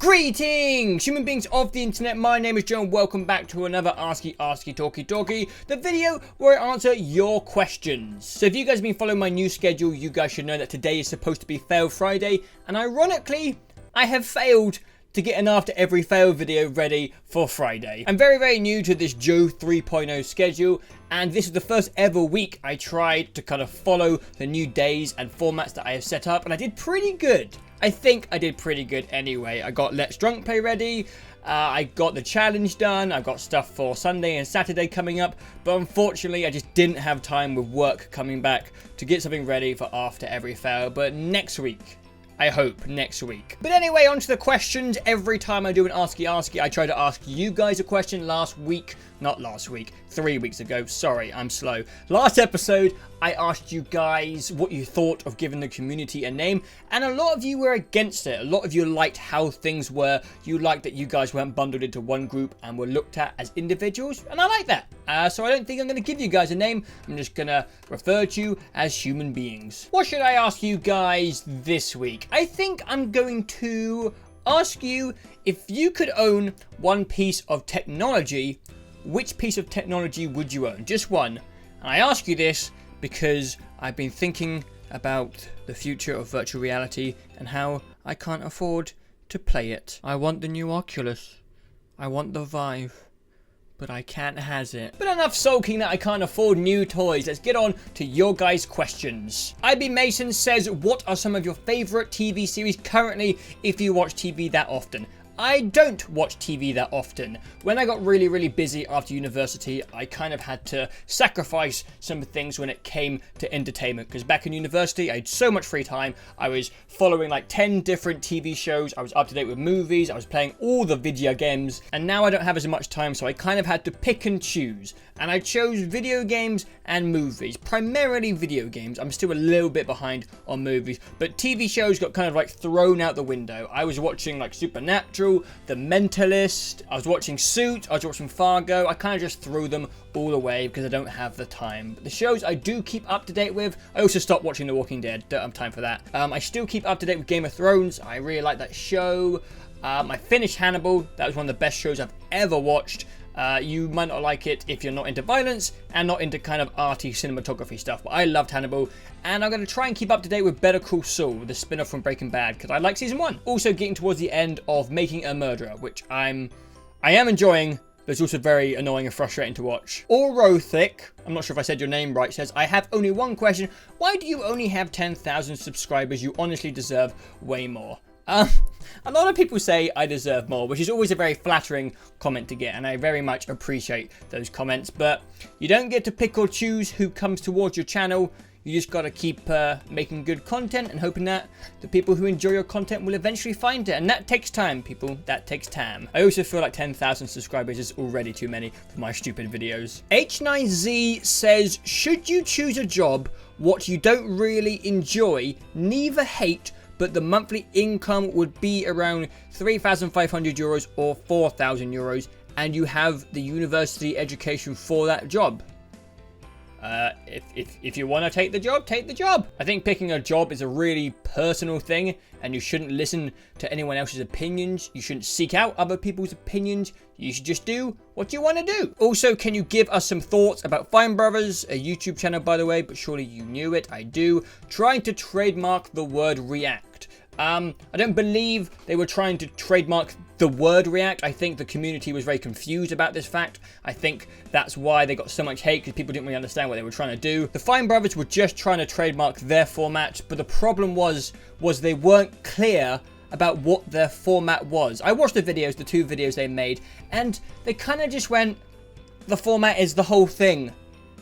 Greetings, human beings of the internet. My name is Joe and welcome back to another Askey Askey Talkie, the video where I answer your questions. So if you guys have been following my new schedule, you guys should know that today is supposed to be Fail Friday, and ironically, I have failed to get an after every fail video ready for Friday. I'm very new to this Joe 3.0 schedule, and this is the first ever week I tried to kind of follow the new days and formats that I have set up, and I did pretty good. I think I did pretty good anyway. I got Let's Drunk Play ready, I got the challenge done, I've got stuff for Sunday and Saturday coming up, but unfortunately I just didn't have time with work coming back to get something ready for after every fail. But next week, I hope next week. But anyway, on to the questions. Every time I do an Askey Askey, I try to ask you guys a question. Not last week, 3 weeks ago. Sorry, I'm slow. Last episode, I asked you guys what you thought of giving the community a name, and a lot of you were against it. A lot of you liked how things were. You liked that you guys weren't bundled into one group and were looked at as individuals, and I like that. So I don't think I'm going to give you guys a name. I'm just going to refer to you as human beings. What should I ask you guys this week? I think I'm going to ask you if you could own one piece of technology, which piece of technology would you own? Just one. And I ask you this because I've been thinking about the future of virtual reality and how I can't afford to play it. I want the new Oculus. I want the Vive. But I can't has it. But enough sulking that I can't afford new toys. Let's get on to your guys' questions. IB Mason says, what are some of your favourite TV series currently if you watch TV that often? I don't watch TV that often. When I got really busy after university, I kind of had to sacrifice some things when it came to entertainment, because back in university, I had so much free time. I was following like 10 different TV shows. I was up to date with movies. I was playing all the video games, and now I don't have as much time, so I kind of had to pick and choose. And I chose video games and movies, primarily video games. I'm still a little bit behind on movies, but TV shows got kind of like thrown out the window. I was watching like Supernatural, The Mentalist, I was watching Suits, I was watching Fargo. I kind of just threw them all away because I don't have the time. But the shows I do keep up to date with, I also stopped watching The Walking Dead, don't have time for that. I still keep up to date with Game of Thrones. I really like that show. I finished Hannibal. That was one of the best shows I've ever watched. You might not like it if you're not into violence and not into kind of arty cinematography stuff, but I loved Hannibal, and I'm going to try and keep up to date with Better Call Saul, the spin-off from Breaking Bad, because I like season 1. Also getting towards the end of Making a Murderer, which I am enjoying, but it's also very annoying and frustrating to watch. Orothic, I'm not sure if I said your name right, says, I have only one question. Why do you only have 10,000 subscribers? You honestly deserve way more. A lot of people say I deserve more, which is always a very flattering comment to get, and I very much appreciate those comments, but you don't get to pick or choose who comes towards your channel. You just gotta keep making good content and hoping that the people who enjoy your content will eventually find it, and that takes time, people. That takes time. I also feel like 10,000 subscribers is already too many for my stupid videos. H9Z says, should you choose a job what you don't really enjoy, neither hate, but the monthly income would be around 3,500 euros or 4,000 euros, and you have the university education for that job? If you want to take the job, take the job. I think picking a job is a really personal thing, and you shouldn't listen to anyone else's opinions. You shouldn't seek out other people's opinions. You should just do what you want to do. Also, can you give us some thoughts about FINEBROS, a YouTube channel, by the way, but surely you knew it. I do. Trying to trademark the word react. I don't believe they were trying to trademark the word react. I think the community was very confused about this fact. I think that's why they got so much hate, because people didn't really understand what they were trying to do. The FINEBROS were just trying to trademark their format, but the problem was they weren't clear about what their format was. I watched the videos, the 2 videos they made, and they kind of just went, the format is the whole thing.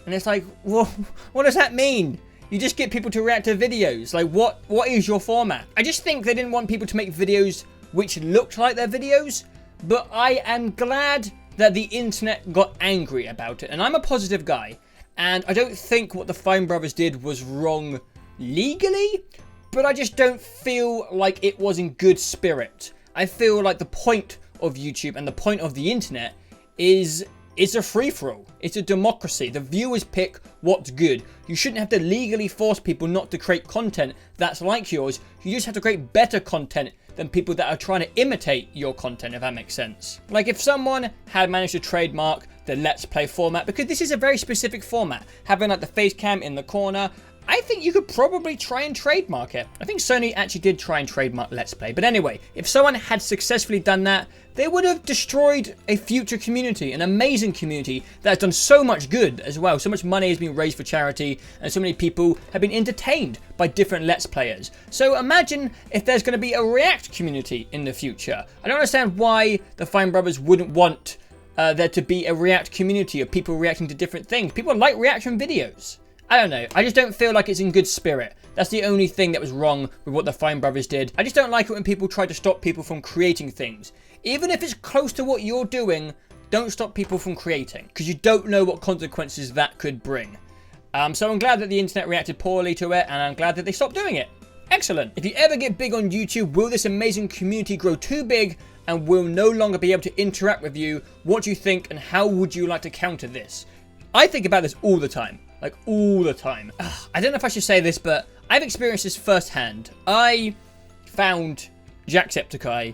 And it's like, well, what does that mean? You just get people to react to videos. Like, what is your format? I just think they didn't want people to make videos which looked like their videos, but I am glad that the internet got angry about it, and I'm a positive guy, and I don't think what the FINEBROS did was wrong legally, but I just don't feel like it was in good spirit. I feel like the point of YouTube and the point of the internet is It's a free-for-all. It's a democracy. The viewers pick what's good. You shouldn't have to legally force people not to create content that's like yours. You just have to create better content than people that are trying to imitate your content, if that makes sense. Like if someone had managed to trademark the Let's Play format, because this is a very specific format, having like the face cam in the corner, I think you could probably try and trademark it. I think Sony actually did try and trademark Let's Play. But anyway, if someone had successfully done that, they would have destroyed a future community, an amazing community that has done so much good as well. So much money has been raised for charity, and so many people have been entertained by different Let's Players. So imagine if there's going to be a React community in the future. I don't understand why the FINEBROS wouldn't want there to be a React community of people reacting to different things. People like reaction videos. I don't know. I just don't feel like it's in good spirit. That's the only thing that was wrong with what the FINEBROS did. I just don't like it when people try to stop people from creating things. Even if it's close to what you're doing, don't stop people from creating, because you don't know what consequences that could bring. So I'm glad that the internet reacted poorly to it, and I'm glad that they stopped doing it. Excellent. If you ever get big on YouTube, will this amazing community grow too big and will no longer be able to interact with you? What do you think, and how would you like to counter this? I think about this all the time. Like, all the time. I don't know if I should say this, but I've experienced this firsthand. I found Jacksepticeye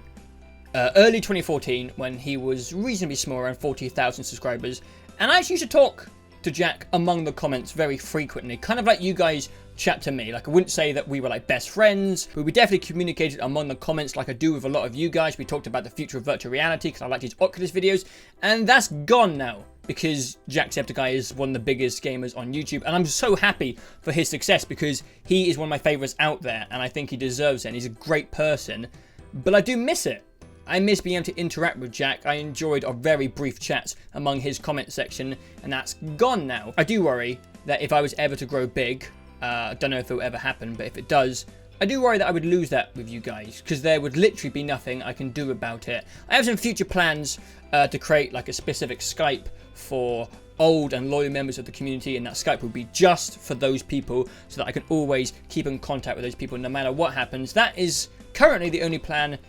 early 2014 when he was reasonably small, around 40,000 subscribers. And I actually used to talk to Jack among the comments very frequently. Kind of like you guys chat to me. Like, I wouldn't say that we were like best friends, but we definitely communicated among the comments like I do with a lot of you guys. We talked about the future of virtual reality because I liked his Oculus videos. And that's gone now, because Jacksepticeye is one of the biggest gamers on YouTube, and I'm so happy for his success because he is one of my favorites out there, and I think he deserves it, and he's a great person, but I do miss it. I miss being able to interact with Jack. I enjoyed our very brief chats among his comment section, and that's gone now. I do worry that if I was ever to grow big, I don't know if it will ever happen, but if it does, I do worry that I would lose that with you guys, because there would literally be nothing I can do about it. I have some future plans to create like a specific Skype for old and loyal members of the community, and that Skype will be just for those people so that I can always keep in contact with those people no matter what happens. That is currently the only plan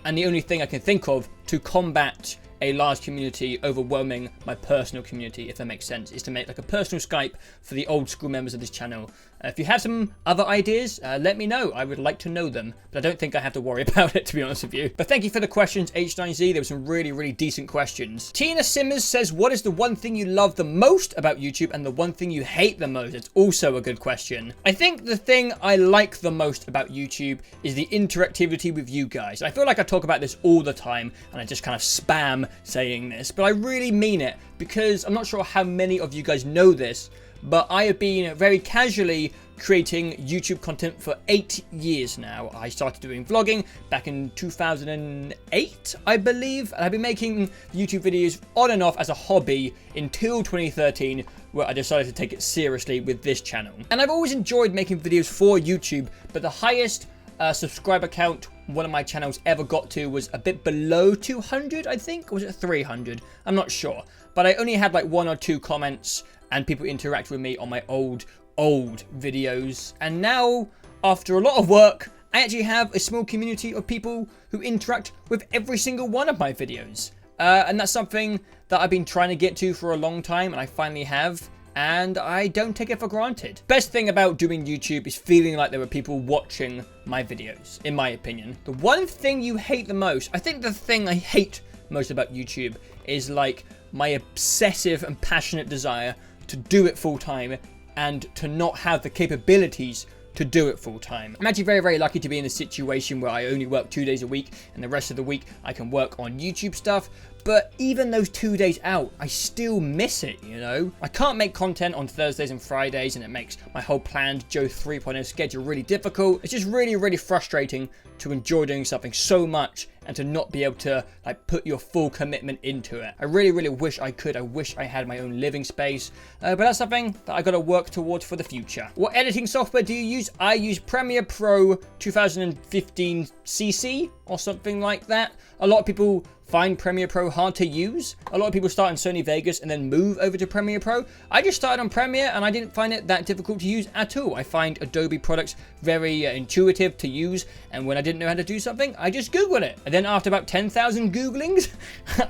and the only thing I can think of to combat a large community overwhelming my personal community, if that makes sense, is to make like a personal Skype for the old school members of this channel. If you have some other ideas, let me know. I would like to know them, but I don't think I have to worry about it, to be honest with you. But thank you for the questions, H9Z. There were some really, really decent questions. Tina Simmers says, what is the one thing you love the most about YouTube and the one thing you hate the most? It's also a good question. I think the thing I like the most about YouTube is the interactivity with you guys. I feel like I talk about this all the time, and I just kind of spam saying this, but I really mean it, because I'm not sure how many of you guys know this, but I have been very casually creating YouTube content for 8 years now. I started doing vlogging back in 2008, I believe, and I've been making YouTube videos on and off as a hobby until 2013, where I decided to take it seriously with this channel. And I've always enjoyed making videos for YouTube, but the highest subscriber count one of my channels ever got to was a bit below 200, I think, or was it 300? I'm not sure, but I only had like 1 or 2 comments and people interact with me on my old videos. And now, after a lot of work, I actually have a small community of people who interact with every single one of my videos. And that's something that I've been trying to get to for a long time, and I finally have. And I don't take it for granted. Best thing about doing YouTube is feeling like there are people watching my videos, in my opinion. The one thing you hate the most, I think the thing I hate most about YouTube is like my obsessive and passionate desire to do it full time and to not have the capabilities to do it full time. I'm actually very, very lucky to be in a situation where I only work 2 days a week, and the rest of the week I can work on YouTube stuff. But even those 2 days out, I still miss it, you know? I can't make content on Thursdays and Fridays, and it makes my whole planned Joe 3.0 schedule really difficult. It's just really, really frustrating to enjoy doing something so much and to not be able to like put your full commitment into it. I really, really wish I could. I wish I had my own living space, but that's something that I gotta work towards for the future. What editing software do you use? I use Premiere Pro 2015 CC or something like that. A lot of people find Premiere Pro hard to use. A lot of people start in Sony Vegas and then move over to Premiere Pro. I just started on Premiere and I didn't find it that difficult to use at all. I find Adobe products very intuitive to use, and when I didn't know how to do something, I just Googled it. And then after about 10,000 Googlings,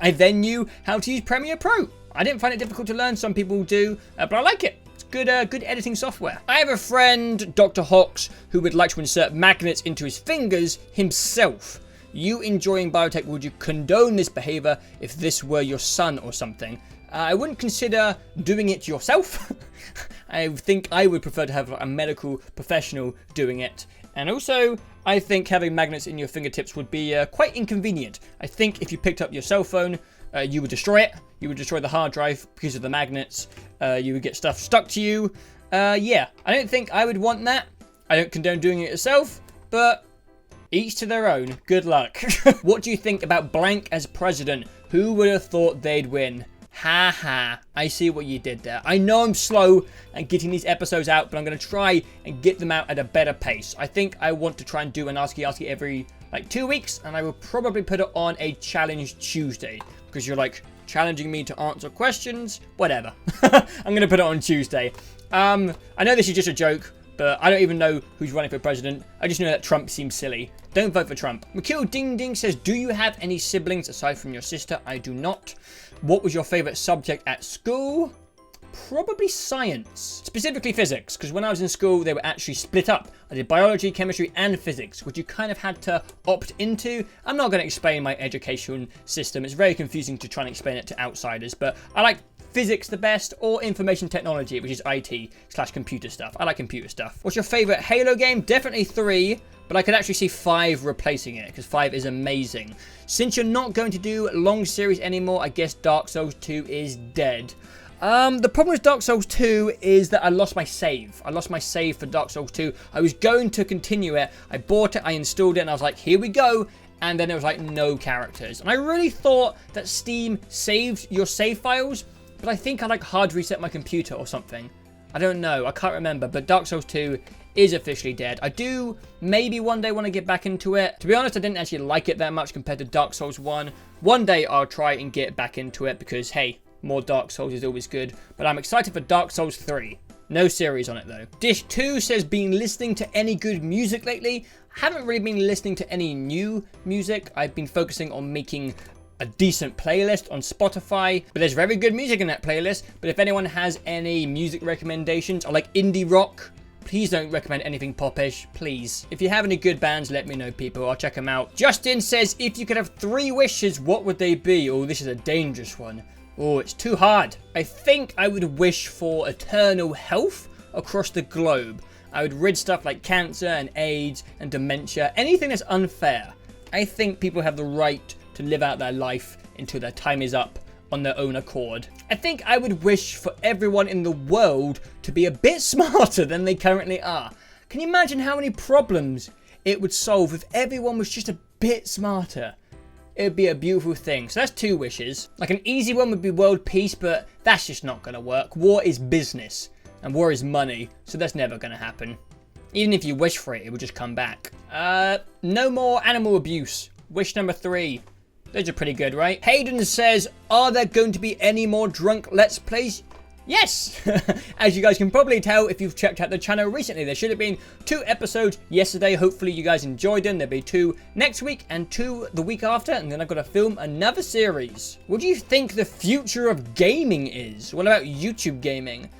I then knew how to use Premiere Pro. I didn't find it difficult to learn. Some people do, but I like it. It's good, good editing software. I have a friend, Dr. Hawks, who would like to insert magnets into his fingers himself. You enjoying biotech, would you condone this behavior if this were your son or something? I wouldn't consider doing it yourself. I think I would prefer to have a medical professional doing it. And also, I think having magnets in your fingertips would be quite inconvenient. I think if you picked up your cell phone, you would destroy it. You would destroy the hard drive because of the magnets. You would get stuff stuck to you. Yeah, I don't think I would want that. I don't condone doing it yourself, but each to their own. Good luck. What do you think about blank as president? Who would have thought they'd win? Ha ha, I see what you did there. I know I'm slow at getting these episodes out, but I'm going to try and get them out at a better pace. I think I want to try and do an Askey Askey every, 2 weeks, and I will probably put it on a challenge Tuesday, because you're, challenging me to answer questions. Whatever. I'm going to put it on Tuesday. I know this is just a joke, but I don't even know who's running for president. I just know that Trump seems silly. Don't vote for Trump. Mikil Ding Ding says, do you have any siblings aside from your sister? I do not. What was your favorite subject at school? Probably science. Specifically physics, because when I was in school, they were actually split up. I did biology, chemistry, and physics, which you kind of had to opt into. I'm not going to explain my education system. It's very confusing to try and explain it to outsiders, but I like physics the best, or information technology, which is IT/computer stuff. I like computer stuff. What's your favorite Halo game? Definitely 3, but I could actually see 5 replacing it, because 5 is amazing. Since you're not going to do long series anymore, I guess Dark Souls 2 is dead. The problem with Dark Souls 2 is that I lost my save. I lost my save for Dark Souls 2. I was going to continue it. I bought it, I installed it, and I was like, here we go. And then there was no characters. And I really thought that Steam saved your save files, but I think I hard reset my computer or something. I don't know, I can't remember, but Dark Souls 2 is officially dead. I do maybe one day want to get back into it. To be honest, I didn't actually like it that much compared to Dark Souls 1. One day I'll try and get back into it because, hey, more Dark Souls is always good. But I'm excited for Dark Souls 3. No series on it though. Dish2 says, been listening to any good music lately? I haven't really been listening to any new music. I've been focusing on making a decent playlist on Spotify, but there's very good music in that playlist. But if anyone has any music recommendations, I like indie rock. Please don't recommend anything popish, please. If you have any good bands, let me know, people. I'll check them out. Justin says, if you could have 3 wishes, what would they be? Oh, this is a dangerous one. Oh, it's too hard. I think I would wish for eternal health across the globe. I would rid stuff like cancer and AIDS and dementia, anything that's unfair. I think people have the right to live out their life until their time is up on their own accord. I think I would wish for everyone in the world to be a bit smarter than they currently are. Can you imagine how many problems it would solve if everyone was just a bit smarter? It would be a beautiful thing. So that's 2 wishes. An easy one would be world peace, but that's just not going to work. War is business, and war is money, so that's never going to happen. Even if you wish for it, it would just come back. No more animal abuse. Wish number 3. Those are pretty good, right? Hayden says, are there going to be any more drunk Let's Plays? Yes! As you guys can probably tell if you've checked out the channel recently, there should have been 2 episodes yesterday. Hopefully you guys enjoyed them. There'll be 2 next week and 2 the week after, and then I've got to film another series. What do you think the future of gaming is? What about YouTube gaming?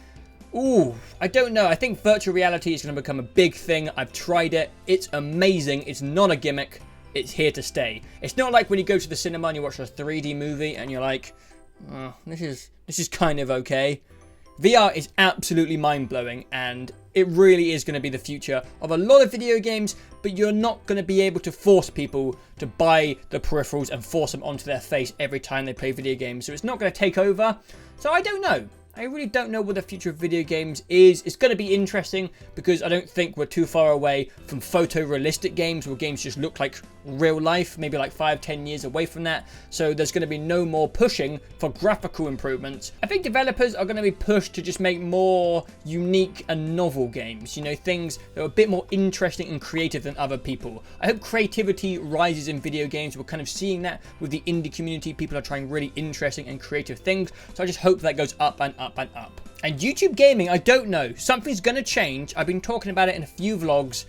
Ooh, I don't know. I think virtual reality is going to become a big thing. I've tried it. It's amazing. It's not a gimmick. It's here to stay. It's not like when you go to the cinema and you watch a 3D movie and you're like, oh, this is kind of okay. VR is absolutely mind-blowing, and it really is going to be the future of a lot of video games, but you're not going to be able to force people to buy the peripherals and force them onto their face every time they play video games. So it's not going to take over. So I don't know. I really don't know what the future of video games is. It's going to be interesting because I don't think we're too far away from photorealistic games where games just look like real life, maybe 5-10 years away from that. So there's going to be no more pushing for graphical improvements. I think developers are going to be pushed to just make more unique and novel games, things that are a bit more interesting and creative than other people. I hope creativity rises in video games. We're kind of seeing that with the indie community. People are trying really interesting and creative things. So I just hope that goes up and up and up. And YouTube gaming, I don't know. Something's going to change. I've been talking about it in a few vlogs.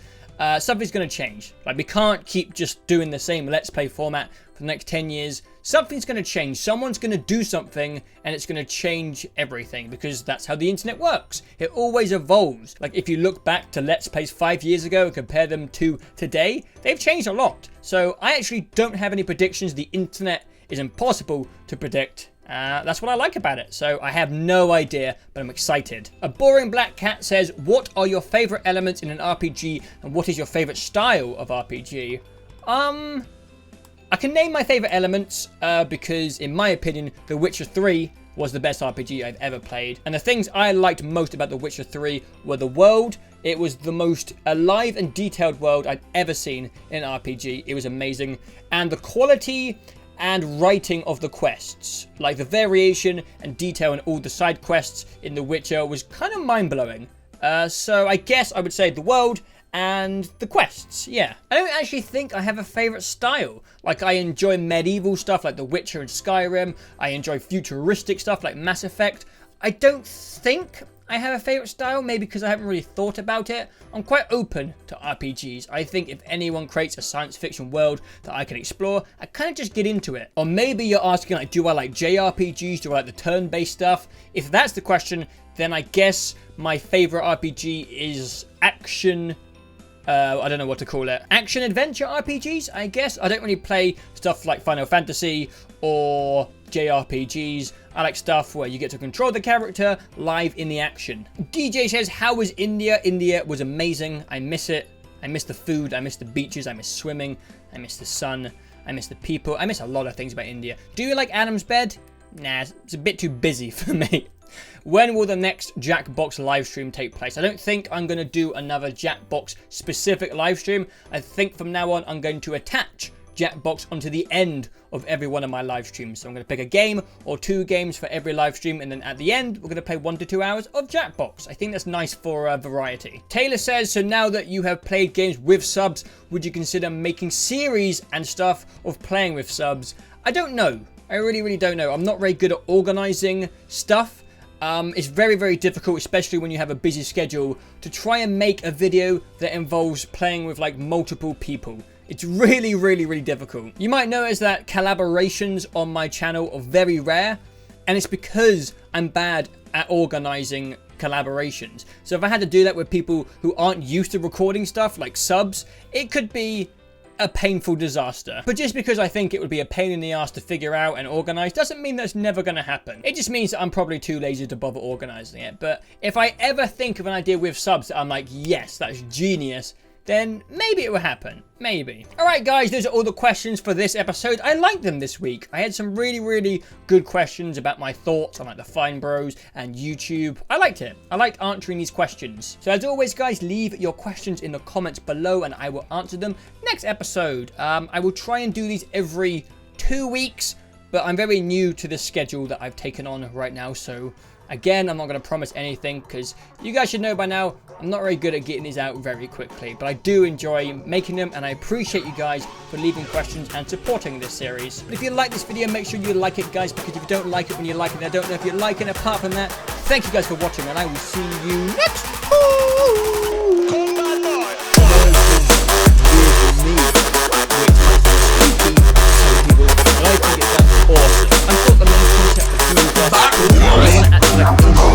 something's going to change. Like, we can't keep just doing the same Let's Play format for the next 10 years. Something's going to change. Someone's going to do something, and it's going to change everything, because that's how the internet works. It always evolves. Like, if you look back to Let's Plays 5 years ago and compare them to today, they've changed a lot. So I actually don't have any predictions. The internet is impossible to predict. That's what I like about it. So I have no idea, but I'm excited. A Boring Black Cat says, what are your favorite elements in an RPG, and what is your favorite style of RPG? I can name my favorite elements because, in my opinion, The Witcher 3 was the best RPG I've ever played. And the things I liked most about The Witcher 3 were the world. It was the most alive and detailed world I'd ever seen in an RPG. It was amazing. And the quality and writing of the quests, like the variation and detail in all the side quests in The Witcher, was kind of mind-blowing. So I guess I would say the world and the quests, yeah. I don't actually think I have a favorite style. Like, I enjoy medieval stuff like The Witcher and Skyrim. I enjoy futuristic stuff like Mass Effect. I don't think I have a favorite style, maybe because I haven't really thought about it. I'm quite open to RPGs. I think if anyone creates a science fiction world that I can explore, I kind of just get into it. Or maybe you're asking, like, do I like JRPGs? Do I like the turn-based stuff? If that's the question, then I guess my favorite RPG is action... I don't know what to call it. Action-adventure RPGs, I guess. I don't really play stuff like Final Fantasy or JRPGs. I like stuff where you get to control the character live in the action. DJ says, how was India? India was amazing. I miss it. I miss the food. I miss the beaches. I miss swimming. I miss the sun. I miss the people. I miss a lot of things about India. Do you like Adam's Bed? Nah, it's a bit too busy for me. When will the next Jackbox livestream take place? I don't think I'm going to do another Jackbox specific livestream. I think from now on I'm going to attach Jackbox onto the end of every one of my live streams. So I'm going to pick a game or 2 games for every live stream, and then at the end we're going to play 1 to 2 hours of Jackbox. I think that's nice for variety. Taylor says, so now that you have played games with subs, would you consider making series and stuff of playing with subs? I don't know. I really don't know. I'm not very good at organizing stuff. It's very difficult, especially when you have a busy schedule, to try and make a video that involves playing with like multiple people. It's really difficult. You might notice that collaborations on my channel are very rare, and it's because I'm bad at organizing collaborations. So if I had to do that with people who aren't used to recording stuff, like subs, it could be a painful disaster. But just because I think it would be a pain in the ass to figure out and organize doesn't mean that's never going to happen. It just means that I'm probably too lazy to bother organizing it. But if I ever think of an idea with subs that I'm like, yes, that's genius, then maybe it will happen. Maybe. Alright guys, those are all the questions for this episode. I liked them this week. I had some really good questions about my thoughts on like the FINEBROS and YouTube. I liked it. I liked answering these questions. So as always guys, leave your questions in the comments below and I will answer them next episode. I will try and do these every 2 weeks, but I'm very new to the schedule that I've taken on right now, so again, I'm not going to promise anything because you guys should know by now, I'm not very good at getting these out very quickly, but I do enjoy making them and I appreciate you guys for leaving questions and supporting this series. But if you like this video, make sure you like it guys, because if you don't like it when you like it, I don't know if you like it. Apart from that, thank you guys for watching and I will see you next time. I think it sounds awesome. I thought the main concept of Google Glass was actually like